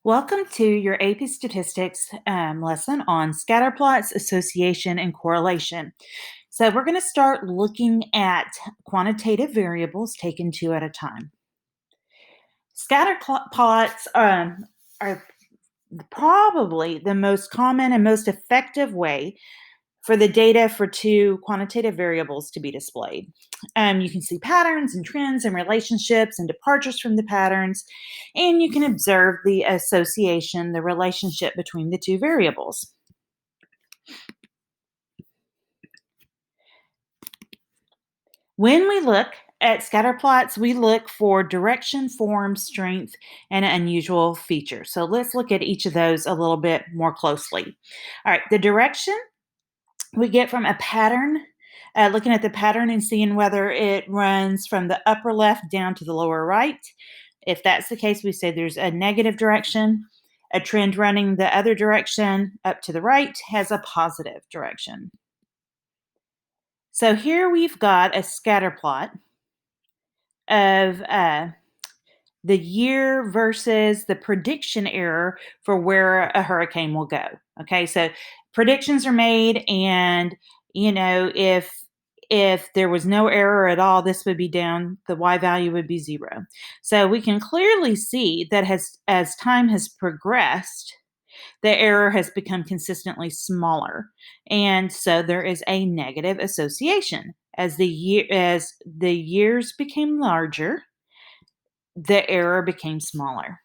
Welcome to your AP Statistics lesson on scatterplots, association, and correlation. So we're going to start looking at quantitative variables taken two at a time. Scatterplots are probably the most common and most effective way for the data for two quantitative variables to be displayed. You can see patterns and trends and relationships and departures from the patterns, and you can observe the association, the relationship between the two variables. When we look at scatter plots, we look for direction, form, strength, and unusual features. So let's look at each of those a little bit more closely. All right, the direction we get from a pattern, looking at the pattern and seeing whether it runs from the upper left down to the lower right. If that's the case, we say there's a negative direction. A trend running the other direction up to the right has a positive direction. So here we've got a scatter plot of the year versus the prediction error for where a hurricane will go. Okay, so predictions are made, and if there was no error at all, this would be down, the y value would be 0. So we can clearly see that as time has progressed, the error has become consistently smaller, and so there is a negative association. As the years became larger, the error became smaller.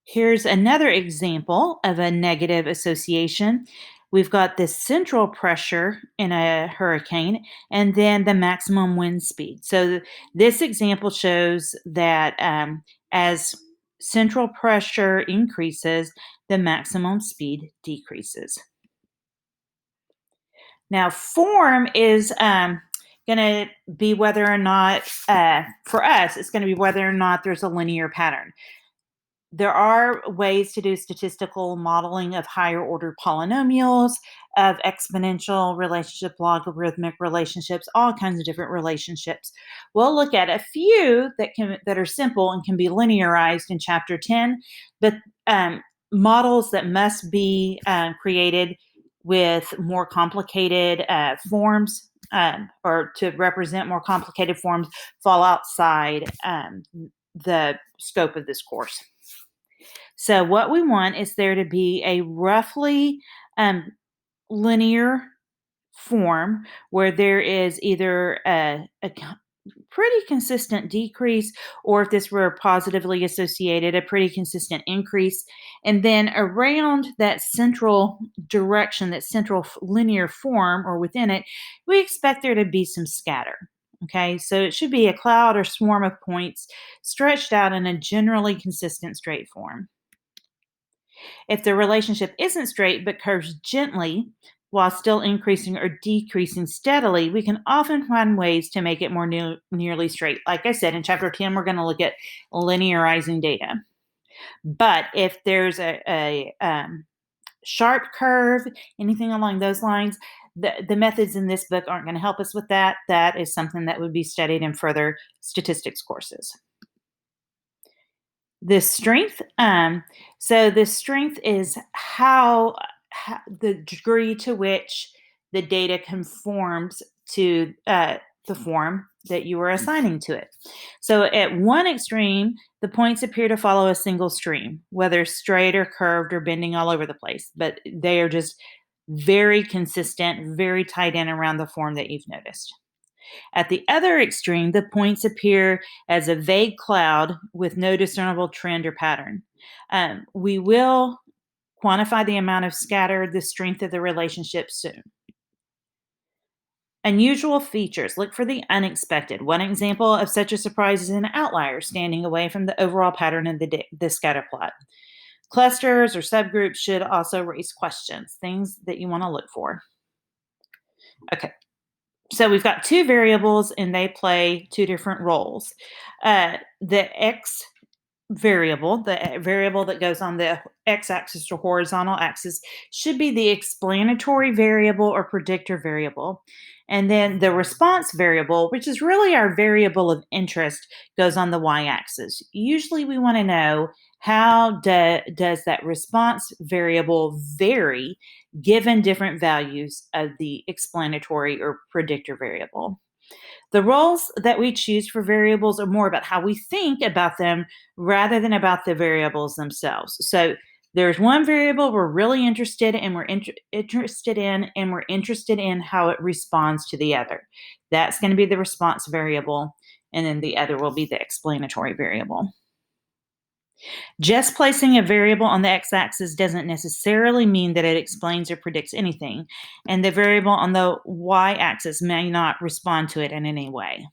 Here's another example of a negative association. We've got the central pressure in a hurricane and then the maximum wind speed. So this example shows that as central pressure increases, the maximum speed decreases. Now, form is going to be whether or not, for us, it's going to be whether or not there's a linear pattern. There are ways to do statistical modeling of higher order polynomials, of exponential relationship, logarithmic relationships, all kinds of different relationships. We'll look at a few that are simple and can be linearized in chapter 10, but models that must be created with more complicated forms or to represent more complicated forms fall outside the scope of this course. So what we want is there to be a roughly linear form where there is either a pretty consistent decrease, or if this were positively associated, a pretty consistent increase. And then around that central direction, that central linear form, or within it, we expect there to be some scatter. Okay, so it should be a cloud or swarm of points stretched out in a generally consistent straight form. If the relationship isn't straight but curves gently while still increasing or decreasing steadily, we can often find ways to make it more nearly straight. Like I said, in chapter 10, we're going to look at linearizing data. But if there's a sharp curve, anything along those lines, the methods in this book aren't going to help us with that. That is something that would be studied in further statistics courses. The strength, so the strength is how the degree to which the data conforms to the form that you are assigning to it. So at one extreme, the points appear to follow a single stream, whether straight or curved or bending all over the place, but they are just very consistent, very tied in around the form that you've noticed. At the other extreme, the points appear as a vague cloud with no discernible trend or pattern. We will quantify the amount of scatter, the strength of the relationship soon. Unusual features. Look for the unexpected. One example of such a surprise is an outlier standing away from the overall pattern of the scatter plot. Clusters or subgroups should also raise questions, things that you want to look for. Okay. So we've got two variables and they play two different roles. The x variable, the variable that goes on the x-axis or horizontal axis, should be the explanatory variable or predictor variable. And then the response variable, which is really our variable of interest, goes on the y-axis. Usually we want to know how does that response variable vary given different values of the explanatory or predictor variable. The roles that we choose for variables are more about how we think about them rather than about the variables themselves. So there's one variable we're really interested in, and we're interested in how it responds to the other. That's going to be the response variable, and then the other will be the explanatory variable. Just placing a variable on the x-axis doesn't necessarily mean that it explains or predicts anything, and the variable on the y-axis may not respond to it in any way.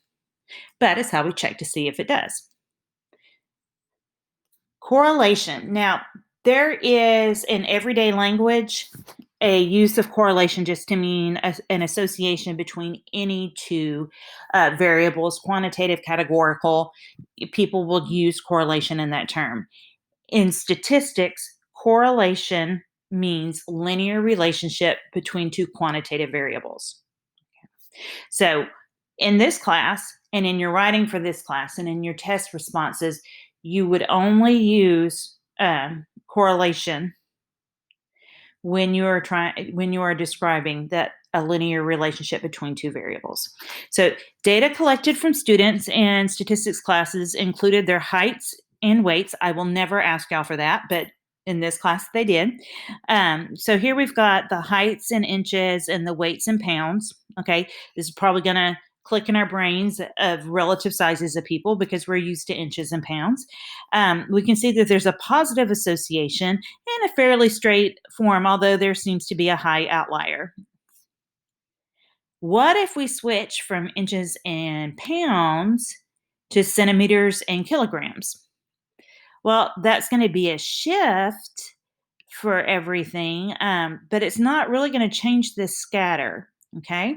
But it's how we check to see if it does. Correlation. Now, there is in everyday language a use of correlation just to mean an association between any two variables, quantitative, categorical. People will use correlation in that term. In statistics, correlation means linear relationship between two quantitative variables. So, in this class, and in your writing for this class, and in your test responses, you would only use correlation when you are describing that a linear relationship between two variables. So, data collected from students in statistics classes included their heights and weights. I will never ask y'all for that, but in this class they did. So here we've got the heights in inches and the weights in pounds. Okay, this is probably going to click in our brains of relative sizes of people because we're used to inches and pounds. We can see that there's a positive association in a fairly straight form, although there seems to be a high outlier. What if we switch from inches and pounds to centimeters and kilograms? Well, that's going to be a shift for everything, but it's not really going to change the scatter. Okay.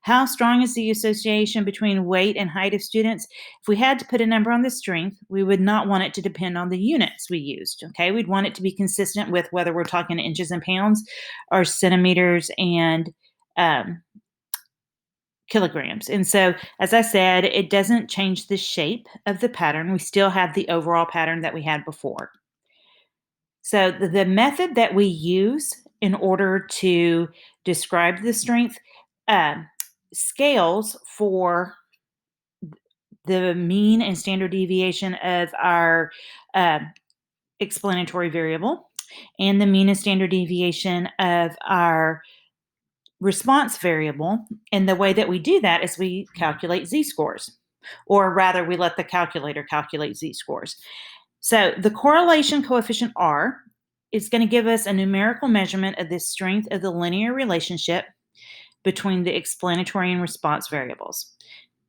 How strong is the association between weight and height of students? If we had to put a number on the strength, we would not want it to depend on the units we used. Okay. We'd want it to be consistent with whether we're talking inches and pounds or centimeters and kilograms. And so, as I said, it doesn't change the shape of the pattern. We still have the overall pattern that we had before. So, the method that we use in order to describe the strength scales for the mean and standard deviation of our explanatory variable and the mean and standard deviation of our response variable. And the way that we do that is we calculate z-scores, or rather, we let the calculator calculate z-scores. So the correlation coefficient R is going to give us a numerical measurement of the strength of the linear relationship between the explanatory and response variables.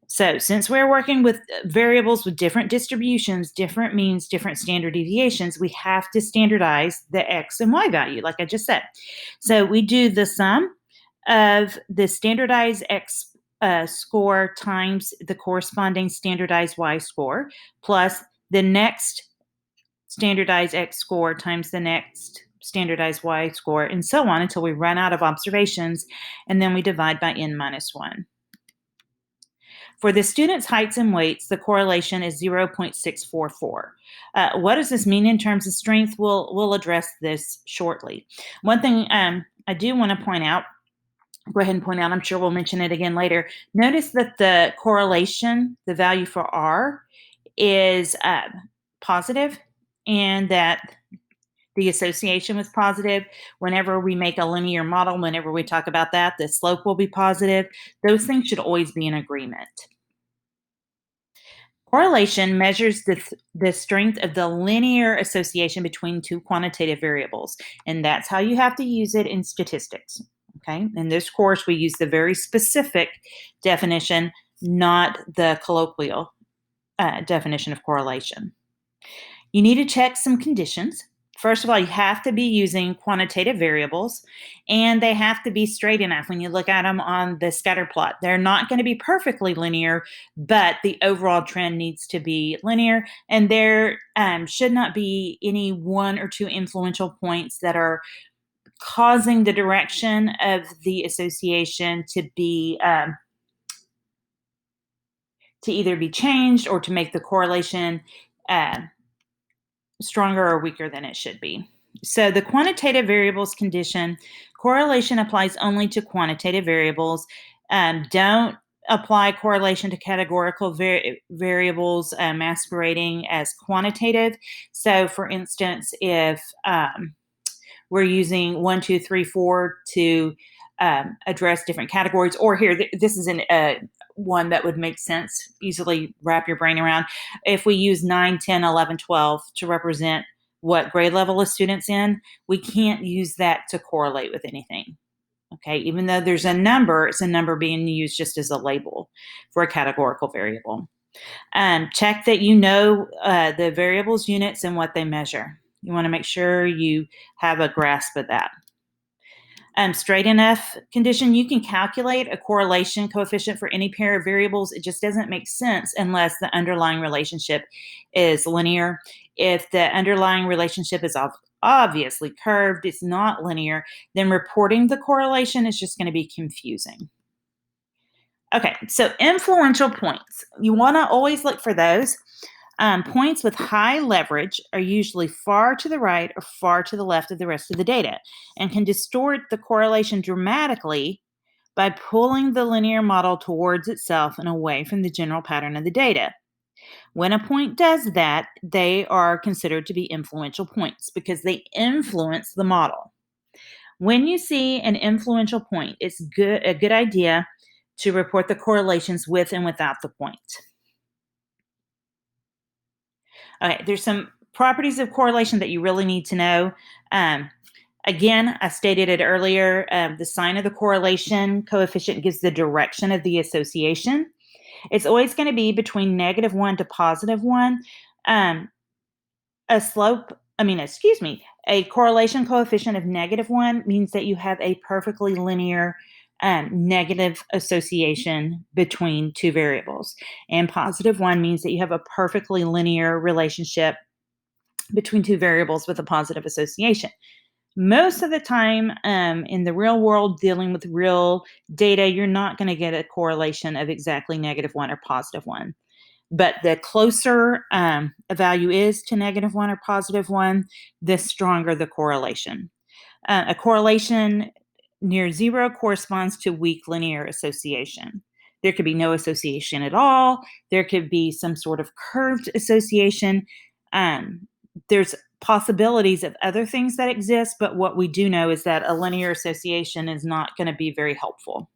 So since we're working with variables with different distributions, different means, different standard deviations, we have to standardize the x and y value, like I just said. So we do the sum of the standardized x score times the corresponding standardized y score, plus the next standardized x score times the next standardized y score, and so on until we run out of observations, and then we divide by n minus 1. For the students' heights and weights, the correlation is 0.644. What does this mean in terms of strength? We'll address this shortly. One thing I do want to point out, go ahead and point out, I'm sure we'll mention it again later. Notice that the correlation, the value for R, is positive, and that the association was positive. Whenever we make a linear model, whenever we talk about that, the slope will be positive. Those things should always be in agreement. Correlation measures the strength of the linear association between two quantitative variables, and that's how you have to use it in statistics. Okay, in this course, we use the very specific definition, not the colloquial definition of correlation. You need to check some conditions. First of all, you have to be using quantitative variables, and they have to be straight enough. When you look at them on the scatter plot, they're not going to be perfectly linear, but the overall trend needs to be linear, and there should not be any one or two influential points that are causing the direction of the association to either be changed or to make the correlation uh, stronger or weaker than it should be. So the quantitative variables condition, correlation applies only to quantitative variables. Don't apply correlation to categorical variables masquerading as quantitative. So for instance, if we're using 1, 2, 3, 4 to address different categories, or here, this is one that would make sense, easily wrap your brain around. If we use 9, 10, 11, 12 to represent what grade level a student's in, we can't use that to correlate with anything. Okay, even though there's a number, it's a number being used just as a label for a categorical variable. Check that you know the variables, units, and what they measure. You want to make sure you have a grasp of that. Straight enough condition, you can calculate a correlation coefficient for any pair of variables. It just doesn't make sense unless the underlying relationship is linear. If the underlying relationship is obviously curved, it's not linear, then reporting the correlation is just going to be confusing. Okay, so influential points. You want to always look for those. Points with high leverage are usually far to the right or far to the left of the rest of the data and can distort the correlation dramatically by pulling the linear model towards itself and away from the general pattern of the data. When a point does that, they are considered to be influential points because they influence the model. When you see an influential point, it's a good idea to report the correlations with and without the point. Okay, there's some properties of correlation that you really need to know. Again, I stated it earlier, the sign of the correlation coefficient gives the direction of the association. It's always going to be between -1 to +1. A correlation coefficient of -1 means that you have a perfectly linear negative association between two variables. And +1 means that you have a perfectly linear relationship between two variables with a positive association. Most of the time in the real world, dealing with real data, you're not going to get a correlation of exactly -1 or +1. But the closer a value is to -1 or +1, the stronger the correlation. A correlation near zero corresponds to weak linear association. There could be no association at all. There could be some sort of curved association. There's possibilities of other things that exist, but what we do know is that a linear association is not going to be very helpful.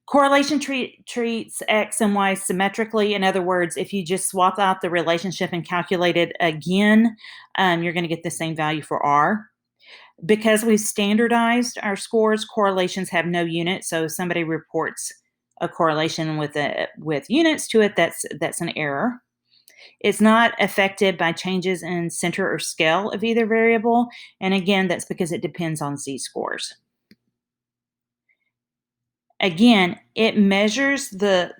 Correlation treats X and Y symmetrically. In other words, if you just swap out the relationship and calculate it again, you're going to get the same value for R. Because we've standardized our scores, correlations have no unit. So if somebody reports a correlation with units to it, that's an error. It's not affected by changes in center or scale of either variable. And again, that's because it depends on z-scores. Again, it measures the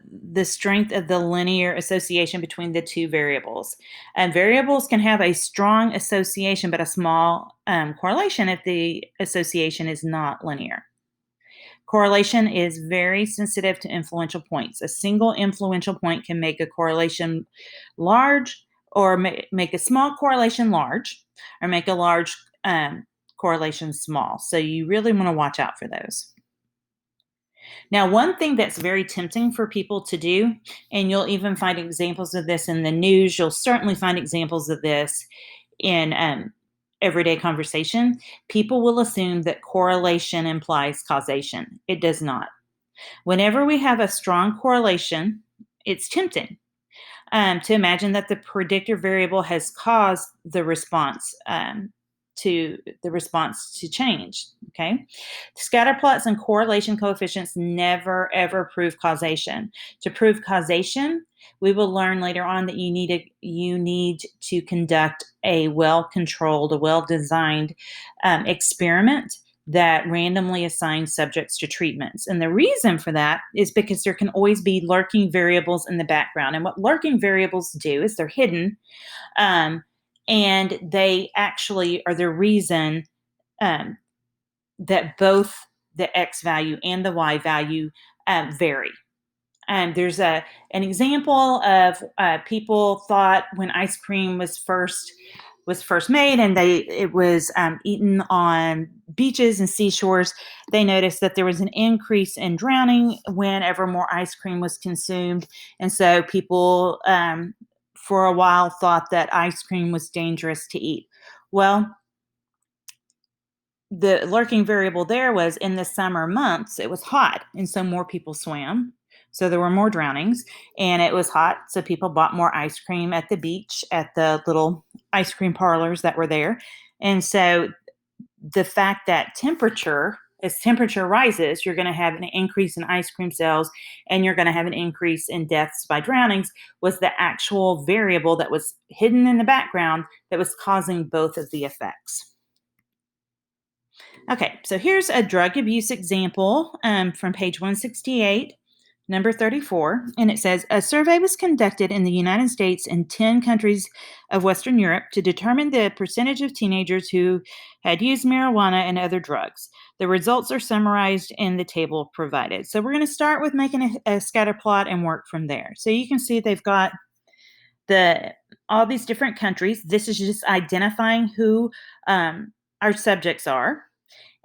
strength of the linear association between the two variables. Variables can have a strong association but a small correlation if the association is not linear. Correlation is very sensitive to influential points. A single influential point can make a correlation large or make a small correlation large or make a large correlation small. So you really want to watch out for those. Now, one thing that's very tempting for people to do, and you'll even find examples of this in the news, you'll certainly find examples of this in everyday conversation. People will assume that correlation implies causation. It does not. Whenever we have a strong correlation, it's tempting to imagine that the predictor variable has caused the response to the response to change. Okay. Scatterplots and correlation coefficients never ever prove causation. To prove causation, we will learn later on that you need to conduct a well-controlled, a well-designed experiment that randomly assigns subjects to treatments. And the reason for that is because there can always be lurking variables in the background. And what lurking variables do is they're hidden, um, and they actually are the reason um, that both the x value and the y value vary. There's an example of people thought when ice cream was first made and it was eaten on beaches and seashores. They noticed that there was an increase in drowning whenever more ice cream was consumed, and so people for a while thought that ice cream was dangerous to eat. Well, the lurking variable there was in the summer months, it was hot, and so more people swam. So there were more drownings, and it was hot. So people bought more ice cream at the beach, at the little ice cream parlors that were there. And so the fact that as temperature rises, you're going to have an increase in ice cream sales and you're going to have an increase in deaths by drownings was the actual variable that was hidden in the background that was causing both of the effects. Okay, so here's a drug abuse example from page 168, number 34, and it says a survey was conducted in the United States and 10 countries of Western Europe to determine the percentage of teenagers who had used marijuana and other drugs. The results are summarized in the table provided. So we're going to start with making a scatter plot and work from there. So you can see they've got all these different countries. This is just identifying who our subjects are.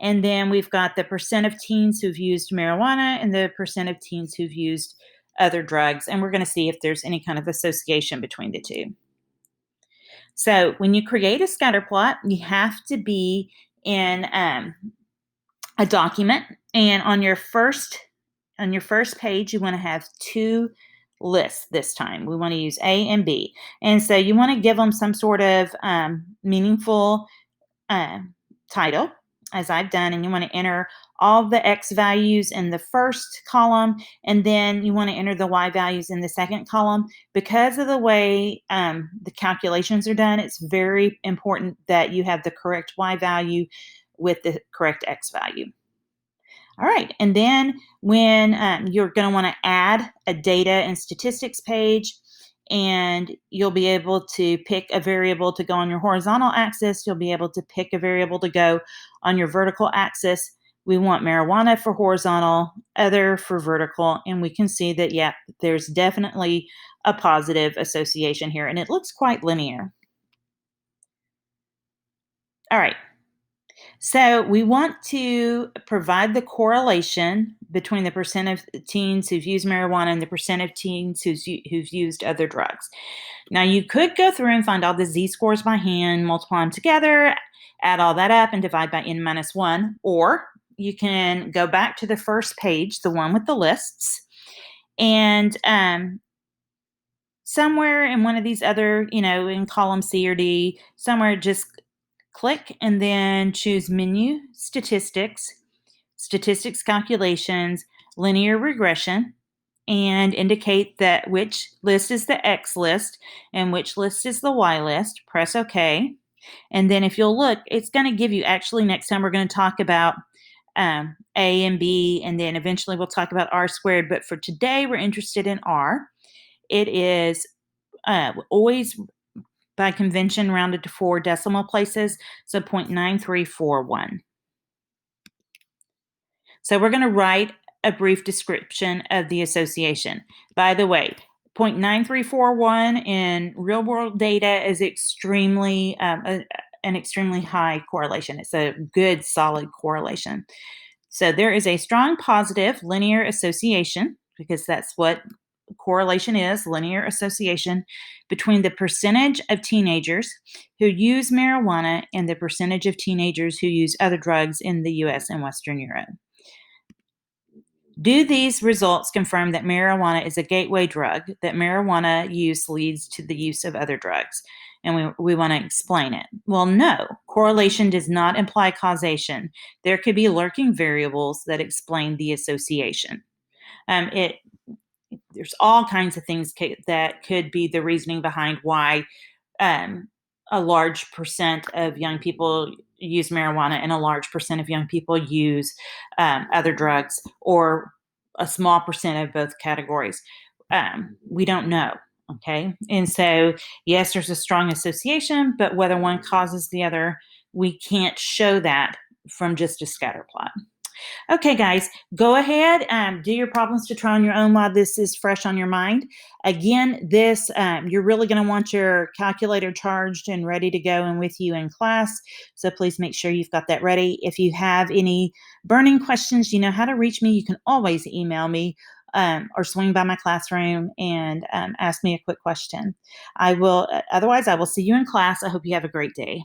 And then we've got the percent of teens who've used marijuana and the percent of teens who've used other drugs. And we're going to see if there's any kind of association between the two. So when you create a scatter plot, you have to be in a document. And on your first page, you want to have two lists this time. We want to use A and B. And so you want to give them some sort of meaningful title, as I've done, and you want to enter all the X values in the first column, and then you want to enter the Y values in the second column. Because of the way the calculations are done, it's very important that you have the correct Y value with the correct X value. All right, and then when you're going to want to add a data and statistics page, and you'll be able to pick a variable to go on your horizontal axis. You'll be able to pick a variable to go on your vertical axis. We want marijuana for horizontal, other for vertical, and we can see that, yeah, there's definitely a positive association here, and it looks quite linear. All right. So we want to provide the correlation between the percent of teens who've used marijuana and the percent of teens who've used other drugs. Now, you could go through and find all the z-scores by hand, multiply them together, add all that up, and divide by n-1, or you can go back to the first page, the one with the lists, and somewhere in one of these other, in column C or D, somewhere just click and then choose Menu, Statistics Calculations, Linear Regression, and indicate that which list is the X list and which list is the Y list. Press OK. And then if you'll look, it's going to give you, actually next time we're going to talk about A and B, and then eventually we'll talk about R squared. But for today, we're interested in R. It is always by convention rounded to 4 decimal places, so 0.9341. So we're going to write a brief description of the association. By the way, 0.9341 in real world data is extremely an extremely high correlation. It's a good, solid correlation. So there is a strong positive linear association, because that's what correlation is, linear association, between the percentage of teenagers who use marijuana and the percentage of teenagers who use other drugs in the US and Western Europe. Do these results confirm that marijuana is a gateway drug, that marijuana use leads to the use of other drugs? And we want to explain it. Well, no, correlation does not imply causation. There could be lurking variables that explain the association. It There's all kinds of things that could be the reasoning behind why um, a large percent of young people use marijuana and a large percent of young people use other drugs, or a small percent of both categories. We don't know. Okay. And so, yes, there's a strong association, but whether one causes the other, we can't show that from just a scatter plot. Okay, guys, go ahead, do your problems to try on your own while this is fresh on your mind. Again, this you're really going to want your calculator charged and ready to go and with you in class. So please make sure you've got that ready. If you have any burning questions, you know how to reach me. You can always email me or swing by my classroom and ask me a quick question. I will. Otherwise, I will see you in class. I hope you have a great day.